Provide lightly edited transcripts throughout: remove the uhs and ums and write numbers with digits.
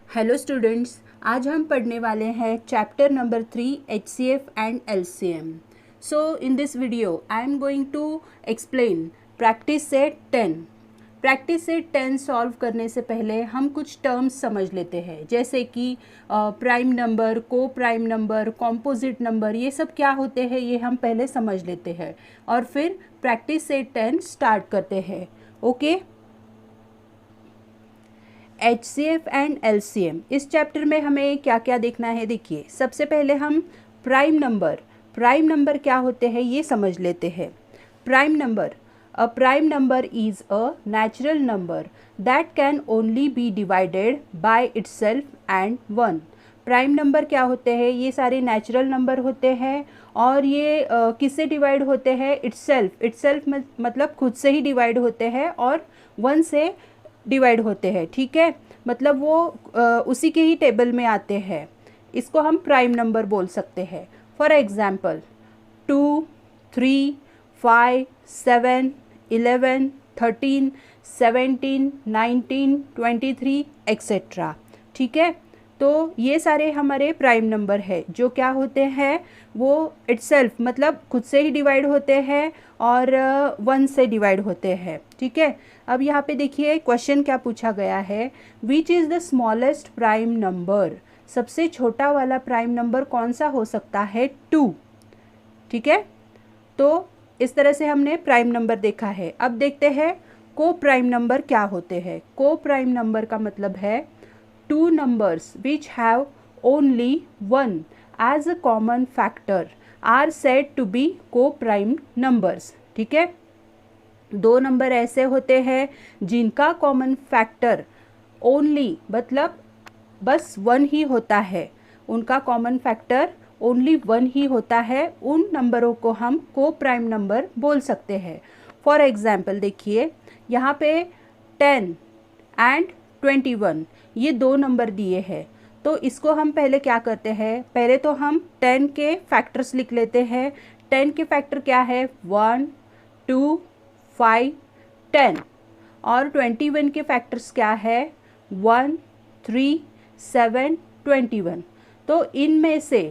Hello students, आज हम पढ़ने वाले हैं chapter number 3 HCF and LCM। So in this video I am going to explain practice set 10। Practice set 10 solve करने से पहले हम कुछ टर्म्स समझ लेते हैं, जैसे कि prime number, co prime number, composite number, ये सब क्या होते हैं ये हम पहले समझ लेते हैं और फिर प्रैक्टिस सेट 10 स्टार्ट करते हैं। ओके, HCF एंड LCM इस चैप्टर में हमें क्या क्या देखना है। देखिए, सबसे पहले हम प्राइम नंबर क्या होते हैं ये समझ लेते हैं। Prime number, a prime number is a natural number that can only be divided by itself and one. Prime number क्या होते हैं? ये सारे नेचुरल नंबर होते हैं और ये किससे डिवाइड होते हैं? इटसेल्फ मतलब खुद से ही डिवाइड होते हैं और वन से डिवाइड होते हैं। ठीक है, मतलब वो उसी के ही टेबल में आते हैं। इसको हम प्राइम नंबर बोल सकते हैं। For example 2, 3, 5, 7, 11, 13, 17, 19, 23 etcetera. ठीक है, तो ये सारे हमारे प्राइम नंबर है जो क्या होते हैं, वो इटसेल्फ मतलब खुद से ही डिवाइड होते हैं और वन से डिवाइड होते हैं। ठीक है, अब यहाँ पे देखिए क्वेश्चन क्या पूछा गया है, which is the smallest prime number. सबसे छोटा वाला प्राइम नंबर कौन सा हो सकता है? 2। ठीक है, तो इस तरह से हमने प्राइम नंबर देखा है। अब देखते हैं को प्राइम नंबर क्या होते हैं। को प्राइम नंबर का मतलब है two numbers which have only one as a common factor are said to be co-prime numbers। ठीक है, दो नंबर ऐसे होते हैं जिनका कॉमन फैक्टर ओनली मतलब बस वन ही होता है, उनका कॉमन फैक्टर ओनली वन ही होता है, उन नंबरों को हम को प्राइम नंबर बोल सकते हैं। फॉर एग्जाम्पल देखिए, यहाँ पे 10 एंड 21 ये दो नंबर दिए हैं, तो इसको हम पहले क्या करते हैं, पहले तो हम 10 के फैक्टर्स लिख लेते हैं। 10 के फैक्टर क्या है? 1, 2, 5, 10। और 21 के फैक्टर्स क्या है? 1, 3, 7, 21। तो इनमें से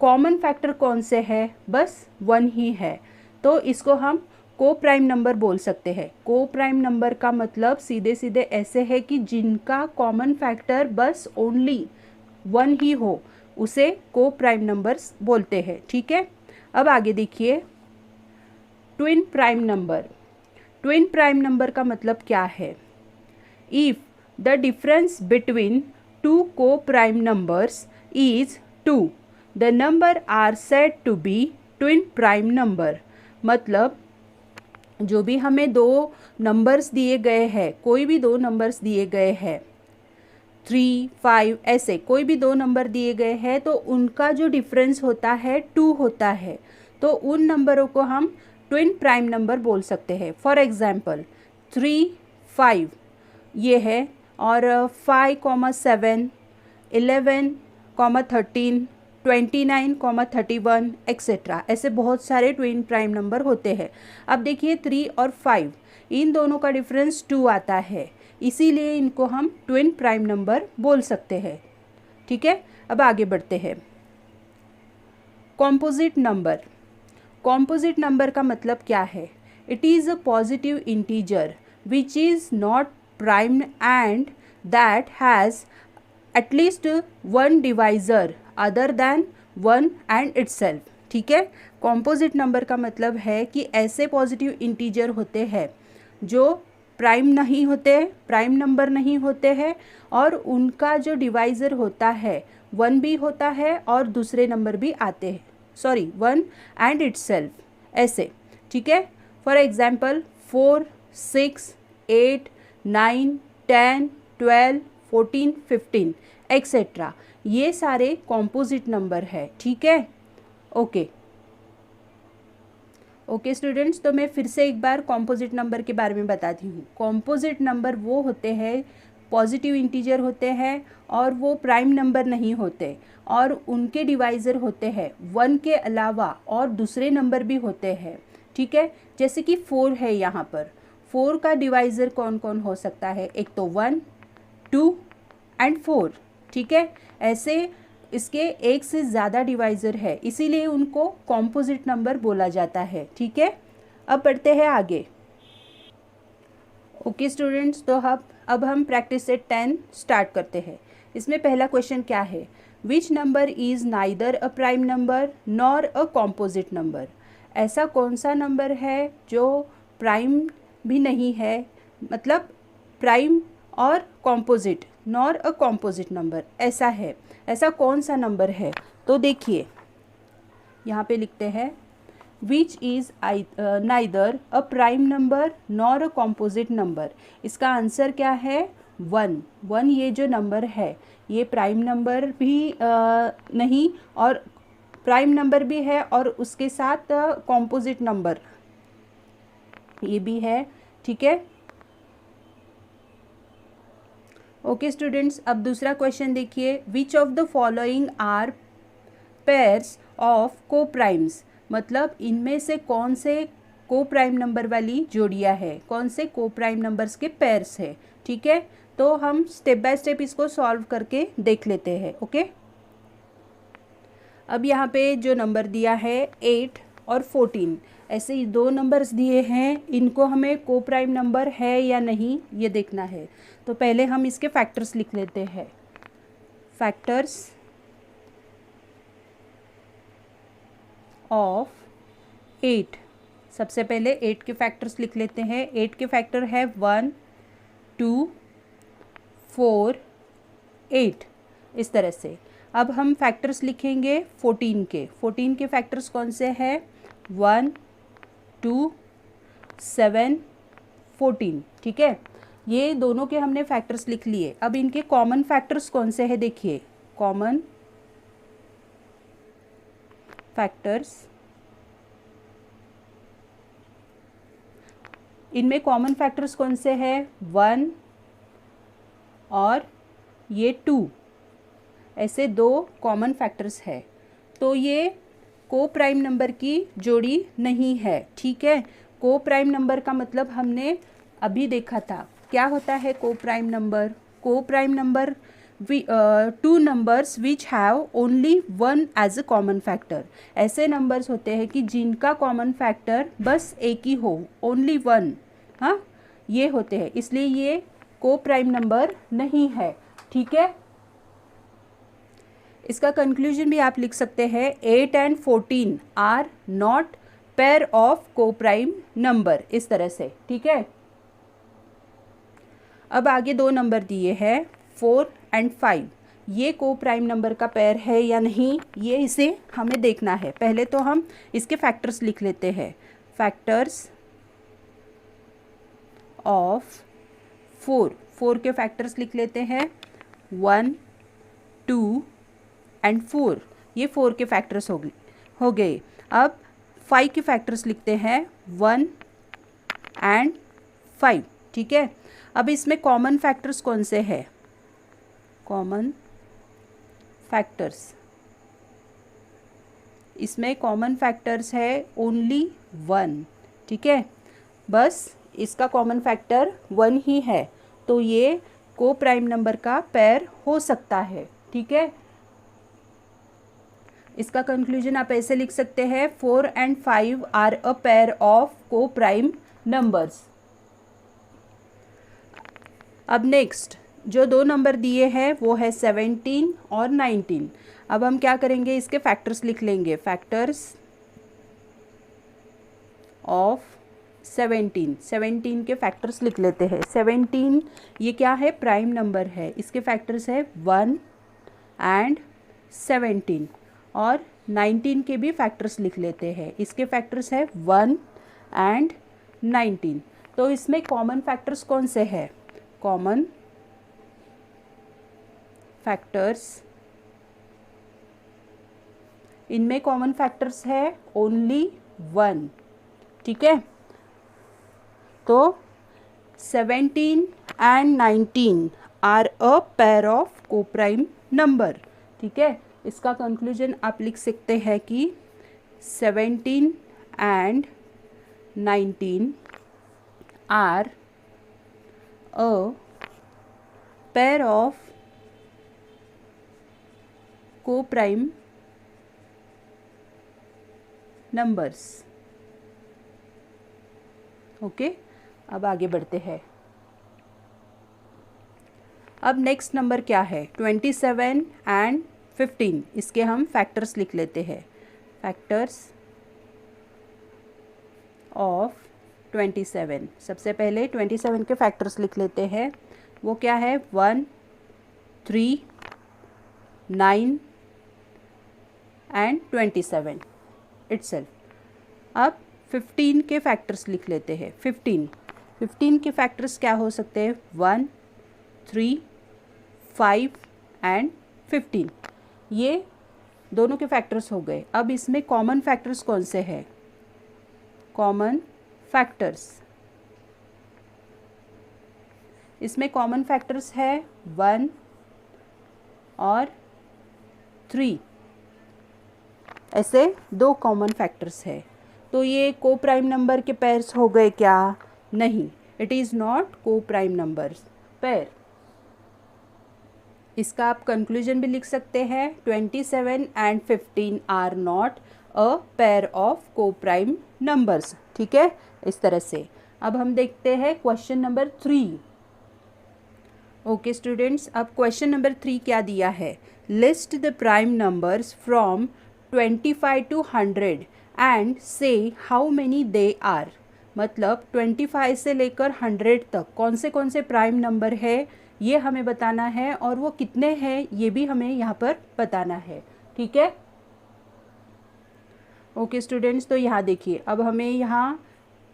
कॉमन फैक्टर कौन से है? बस वन ही है, तो इसको हम को प्राइम नंबर बोल सकते हैं। को प्राइम नंबर का मतलब सीधे सीधे ऐसे है कि जिनका कॉमन फैक्टर बस ओनली वन ही हो, उसे को प्राइम नंबर्स बोलते हैं। ठीक है, अब आगे देखिए twin prime number. Twin prime number का मतलब क्या है? If the difference between two को prime numbers is 2 the number are said to be twin prime number. मतलब जो भी हमें दो नंबर्स दिए गए हैं, कोई भी दो नंबर्स दिए गए हैं, 3, 5 ऐसे कोई भी दो नंबर दिए गए हैं, तो उनका जो डिफरेंस होता है 2 होता है, तो उन नंबरों को हम ट्विन प्राइम नंबर बोल सकते हैं। फॉर एग्जाम्पल 3, 5 ये है और 5, 7, 11, 13, 29, 31 एक्सेट्रा, ऐसे बहुत सारे ट्विन प्राइम नंबर होते हैं। अब देखिए 3 और 5 इन दोनों का डिफरेंस 2 आता है, इसीलिए इनको हम ट्विन प्राइम नंबर बोल सकते हैं। ठीक है, अब आगे बढ़ते हैं। Composite number. कॉम्पोजिट नंबर का मतलब क्या है? It is a positive integer which is not prime and that has at least one divisor other than one and itself। ठीक है, कॉम्पोजिट नंबर का मतलब है कि ऐसे पॉजिटिव इंटीजर होते हैं जो प्राइम नहीं होते, प्राइम नंबर नहीं होते हैं और उनका जो डिवाइज़र होता है वन भी होता है और दूसरे नंबर भी आते हैं, सॉरी वन एंड इटसेल्फ ऐसे। ठीक है, फॉर एग्जाम्पल 4, 6, 8, 9, 10, 12, 14, 15 एक्सेट्रा, ये सारे कॉम्पोजिट नंबर है। ठीक है, ओके स्टूडेंट्स, तो मैं फिर से एक बार कॉम्पोजिट नंबर के बारे में बताती हूँ। कॉम्पोजिट नंबर वो होते हैं, पॉजिटिव इंटीजर होते हैं और वो प्राइम नंबर नहीं होते और उनके डिवाइज़र होते हैं वन के अलावा और दूसरे नंबर भी होते हैं। ठीक है, जैसे कि 4 है, यहाँ पर 4 का डिवाइज़र कौन कौन हो सकता है? एक तो 1, 2 एंड 4, ठीक है। ऐसे इसके एक से ज़्यादा डिवाइज़र है, इसीलिए उनको कॉम्पोजिट नंबर बोला जाता है, ठीक है। अब बढ़ते हैं आगे। ओके स्टूडेंट्स, तो अब हम प्रैक्टिस सेट 10 स्टार्ट करते हैं। इसमें पहला क्वेश्चन क्या है, which number is neither a prime number nor a composite number. ऐसा कौन सा नंबर है जो प्राइम भी नहीं है, मतलब प्राइम और कॉम्पोजिट, नॉर अ कॉम्पोजिट नंबर, ऐसा है, ऐसा कौन सा नंबर है। तो देखिए यहाँ पे लिखते हैं which is neither a prime number nor a composite number. इसका आंसर क्या है, 1। ये जो नंबर है ये प्राइम नंबर भी नहीं, और प्राइम नंबर भी है और उसके साथ कॉम्पोजिट नंबर ये भी है, ठीक है। ओके स्टूडेंट्स, अब दूसरा क्वेश्चन देखिए, which of the following are pairs of co primes. मतलब इनमें से कौन से को प्राइम नंबर वाली जोड़ियाँ है, कौन से को प्राइम नंबर्स के पेयर्स है, ठीक है। तो हम स्टेप बाय स्टेप इसको सॉल्व करके देख लेते हैं, ओके। अब यहाँ पे जो नंबर दिया है 8 और 14, ऐसे ही दो नंबर्स दिए हैं, इनको हमें को प्राइम नंबर है या नहीं ये देखना है। तो पहले हम इसके फैक्टर्स लिख लेते हैं। फैक्टर्स ऑफ 8, सबसे पहले 8 के फैक्टर्स लिख लेते हैं। 8 के फैक्टर है 1, 2, 4, 8, इस तरह से। अब हम फैक्टर्स लिखेंगे 14 के। 14 के फैक्टर्स कौन से हैं, 1, 2, 7, 14, ठीक है। ये दोनों के हमने फैक्टर्स लिख लिए। अब इनके कॉमन फैक्टर्स कौन से हैं, देखिए कॉमन फैक्टर्स, इनमें कॉमन फैक्टर्स कौन से हैं, 1 और ये 2, ऐसे दो कॉमन फैक्टर्स है। तो ये को प्राइम नंबर की जोड़ी नहीं है, ठीक है। को प्राइम नंबर का मतलब हमने अभी देखा था, क्या होता है co prime number. Co prime number two numbers which have only one as a common factor. ऐसे नंबर्स होते हैं कि जिनका कॉमन फैक्टर बस एक ही हो, ओनली वन, हाँ, ये होते हैं, इसलिए ये को प्राइम नंबर नहीं है, ठीक है। इसका कंक्लूजन भी आप लिख सकते हैं, 8 and 14 are not pair of co prime number, इस तरह से, ठीक है। अब आगे दो नंबर दिए हैं 4 एंड 5, ये को प्राइम नंबर का पेयर है या नहीं, ये इसे हमें देखना है। पहले तो हम इसके फैक्टर्स लिख लेते हैं। फैक्टर्स ऑफ 4 के फैक्टर्स लिख लेते हैं, 1, 2 एंड 4, ये 4 के फैक्टर्स हो गए। अब 5 के फैक्टर्स लिखते हैं, 1 एंड 5, ठीक है। अब इसमें कॉमन फैक्टर्स कौन से हैं, कॉमन फैक्टर्स, इसमें कॉमन फैक्टर्स है ओनली 1, ठीक है। बस इसका कॉमन फैक्टर 1 ही है, तो ये को प्राइम नंबर का पेयर हो सकता है, ठीक है। इसका कंक्लूजन आप ऐसे लिख सकते हैं, 4 and 5 are a pair of co prime numbers. अब नेक्स्ट जो दो नंबर दिए हैं वो है 17 और 19। अब हम क्या करेंगे, इसके फैक्टर्स लिख लेंगे। फैक्टर्स ऑफ 17 के फैक्टर्स लिख लेते हैं। 17 ये क्या है, प्राइम नंबर है, इसके फैक्टर्स है 1 एंड 17, और 19 के भी फैक्टर्स लिख लेते हैं, इसके फैक्टर्स है 1 एंड 19। तो इसमें कॉमन फैक्टर्स कौन से हैं, कॉमन फैक्टर्स, इनमें कॉमन फैक्टर्स है ओनली 1, ठीक है। तो 17 and 19 are a pair of co prime number, ठीक है। इसका कंक्लूजन आप लिख सकते हैं कि 17 and 19 are a pair of co prime numbers. Okay, अब आगे बढ़ते हैं। अब नेक्स्ट नंबर क्या है, 27 एंड 15। इसके हम फैक्टर्स लिख लेते हैं। Factors of 27। सबसे पहले 27 के फैक्टर्स लिख लेते हैं। वो क्या है, 1, 3, 9 एंड 27 इटसेल्फ। अब 15 के फैक्टर्स लिख लेते हैं। 15 के फैक्टर्स क्या हो सकते हैं, 1, 3, 5 एंड 15। ये दोनों के फैक्टर्स हो गए। अब इसमें कॉमन फैक्टर्स कौन से हैं, कॉमन फैक्टर्स, इसमें कॉमन फैक्टर्स है 1 और 3। ऐसे दो कॉमन फैक्टर्स है। तो ये को प्राइम नंबर के पेयर्स हो गए क्या, नहीं, it is not co prime numbers pair. इसका आप कंक्लूजन भी लिख सकते हैं, 27 and 15 are not a pair of co prime numbers. ठीक है, इस तरह से। अब हम देखते हैं क्वेश्चन नंबर 3। ओके स्टूडेंट्स, अब क्वेश्चन नंबर 3 क्या दिया है, list the prime numbers from 25 to 100 and say how many they are. मतलब 25 से लेकर 100 तक कौन से प्राइम नंबर है ये हमें बताना है, और वो कितने हैं ये भी हमें यहाँ पर बताना है। ठीक है, ओके स्टूडेंट्स, तो यहाँ देखिए, अब हमें यहाँ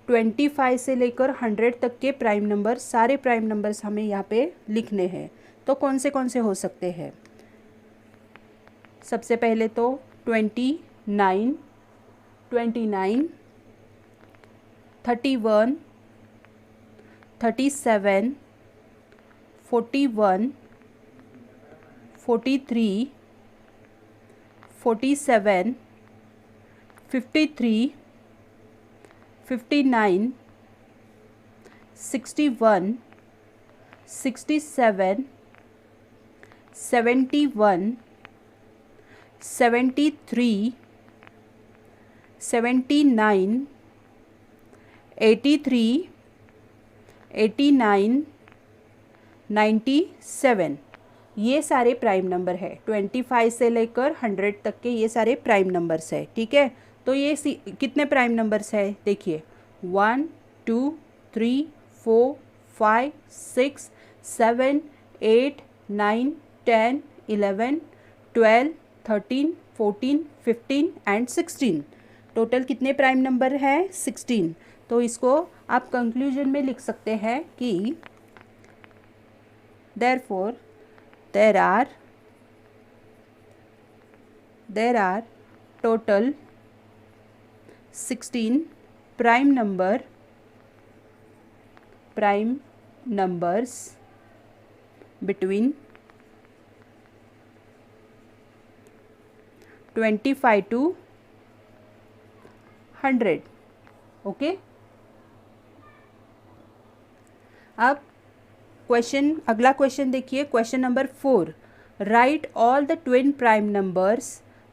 25 से लेकर 100 तक के प्राइम नंबर, सारे प्राइम नंबर्स हमें यहाँ पे लिखने हैं। तो कौन से हो सकते हैं, सबसे पहले तो 29, 31, 37, 41, 43, 47, 53, 59, 61, 67, 71, 73, 79, 83, 89, 97। ये सारे प्राइम नंबर है। 25 से लेकर 100 तक के ये सारे प्राइम नंबर्स है। ठीक है, तो ये कितने प्राइम नंबर्स है, देखिए 1, 2, 3, 4, 5, 6, 7, 8, 9, 10, 11, 12, 13, 14, 15 एंड 16। टोटल कितने प्राइम नंबर हैं, 16। तो इसको आप कंक्लूजन में लिख सकते हैं कि therefore there are total 16 prime numbers between 25 to 100। Okay, अब अगला क्वेश्चन देखिए, question number 4। Right all the twin prime numbers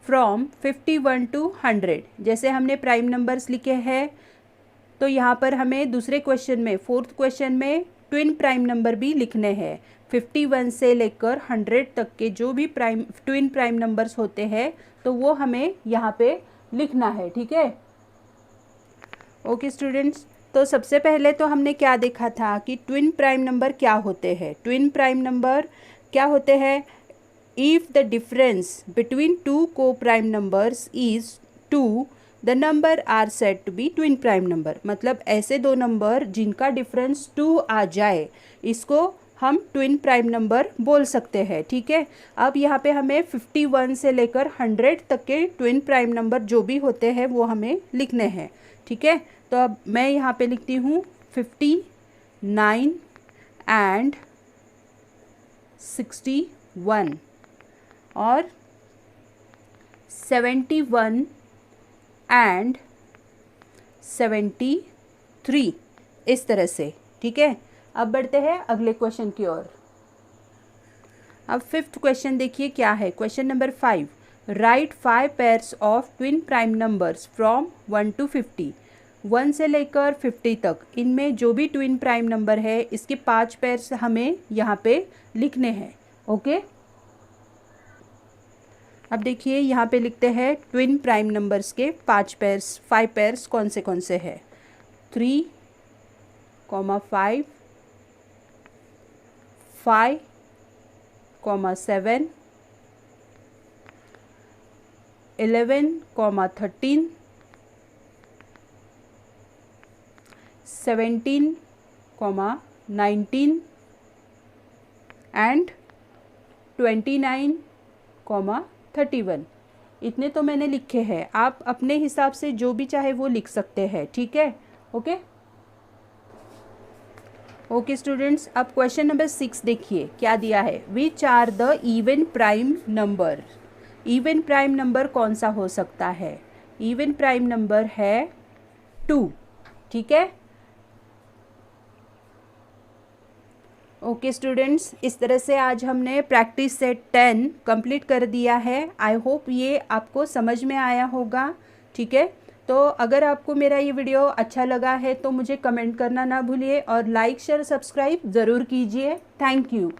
from 51 to 100। जैसे हमने प्राइम नंबर्स लिखे हैं, तो यहाँ पर हमें दूसरे क्वेश्चन में, 4th क्वेश्चन में ट्विन प्राइम नंबर भी लिखने हैं। 51 से लेकर 100 तक के जो भी ट्विन प्राइम नंबर्स होते हैं, तो वो हमें यहाँ पे लिखना है। ठीक है, ओके स्टूडेंट्स, तो सबसे पहले तो हमने क्या देखा था कि ट्विन प्राइम नंबर क्या होते हैं। ट्विन प्राइम नंबर क्या होते हैं, if the difference between two को prime numbers is 2 the number are said to be twin prime number. मतलब ऐसे दो नंबर जिनका डिफरेंस 2 आ जाए, इसको हम ट्विन प्राइम नंबर बोल सकते हैं। ठीक है, अब यहाँ पे हमें 51 से लेकर 100 तक के ट्विन प्राइम नंबर जो भी होते हैं वो हमें लिखने हैं। ठीक है, तो अब मैं यहाँ पे लिखती हूँ 59 एंड 61 और 71 एंड 73, इस तरह से। ठीक है, अब बढ़ते हैं अगले क्वेश्चन की ओर। अब फिफ्थ क्वेश्चन देखिए क्या है। Question number 5, right 5 pairs of twin prime numbers from 1 to 50। 1 से लेकर 50 तक इनमें जो भी ट्विन प्राइम नंबर है इसके 5 पेयर्स हमें यहाँ पे लिखने हैं। ओके, अब देखिए यहाँ पे लिखते हैं ट्विन प्राइम नंबर्स के 5 पेयर्स कौन से हैं। 3, 5, 5, 7, 11, 13, 17, 19 एंड 29, 31। इतने तो मैंने लिखे हैं, आप अपने हिसाब से जो भी चाहे वो लिख सकते हैं। ठीक है, ओके स्टूडेंट्स, अब क्वेश्चन नंबर 6 देखिए क्या दिया है। Which are the even prime number. Even prime number कौन सा हो सकता है? इवन प्राइम नंबर है 2। ठीक है, ओके स्टूडेंट्स, इस तरह से आज हमने प्रैक्टिस सेट 10 कंप्लीट कर दिया है। आई होप ये आपको समझ में आया होगा। ठीक है, तो अगर आपको मेरा ये वीडियो अच्छा लगा है तो मुझे कमेंट करना ना भूलिए और लाइक शेयर सब्सक्राइब ज़रूर कीजिए। Thank you.